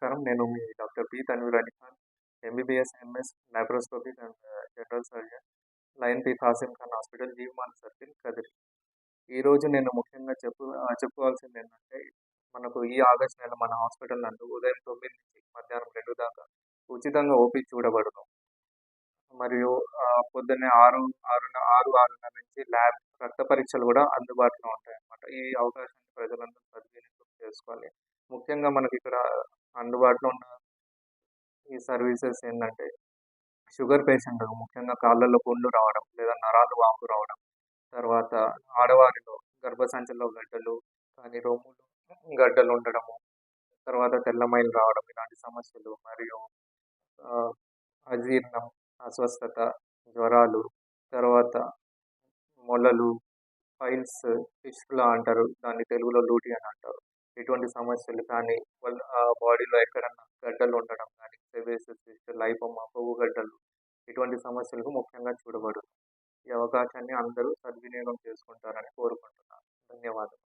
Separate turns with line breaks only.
నమస్కారం. నేను మీ doctor P. Tanveer Ali Khan, MBBS, MS laparoscopic and general surgeon, lion P. Kasim Khan hospital, జీవమాన సర్కిల్, కదిరి. ఈరోజు నేను ముఖ్యంగా చెప్పుకోవాల్సిందేంటంటే, మనకు ఈ ఆగస్ట్ నెల మన హాస్పిటల్ నందు ఉదయం 9 నుంచి మధ్యాహ్నం 2 దాకా ఉచితంగా ఓపీ చూడబడును. మరియు పొద్దున్నే 6:30 నుంచి రక్త పరీక్షలు గూడా అందుబాటులో ఉంటాయన్నమాట. ఈ అవకాశాన్ని ప్రజలందరూ సద్వినియోగం చేసుకోవాలి. ముఖ్యంగా మనకిక్కడ అందుబాటులో ఉన్న ఈ సర్వీసెస్ ఏందంటే, షుగర్ పేషెంట్‌లకు ముఖ్యంగా కాళ్ళలో పుండ్లు రావడం, లేదా నరాలు వాపు రావడం, తర్వాత ఆడవారిలో గర్భసంచిలో గడ్డలు కానీ, రొమ్ములో గడ్డలు ఉండడము, తర్వాత తెల్లమైలు రావడం ఇలాంటి సమస్యలు మరియు ఆహ్, అజీర్ణం, అస్వస్థత, జ్వరాలు, తర్వాత మొలలు, పైల్స్, ఫిస్టులా అంటారు. దాన్ని తెలుగులో లూటి అని అంటారు. ఇటువంటి సమస్యలు కానీ, బాడీలో ఎక్కడన్నా గడ్డలు ఉండడం కానీ, సెబేసిస్ సిస్ట్, లైపోమా, కొవ్వు గడ్డలు ఇటువంటి సమస్యలకు ముఖ్యంగా చూడబడును. ఈ అవకాశాన్ని అందరూ సద్వినియోగం చేసుకుంటారని కోరుకుంటున్నాను. ధన్యవాదాలు.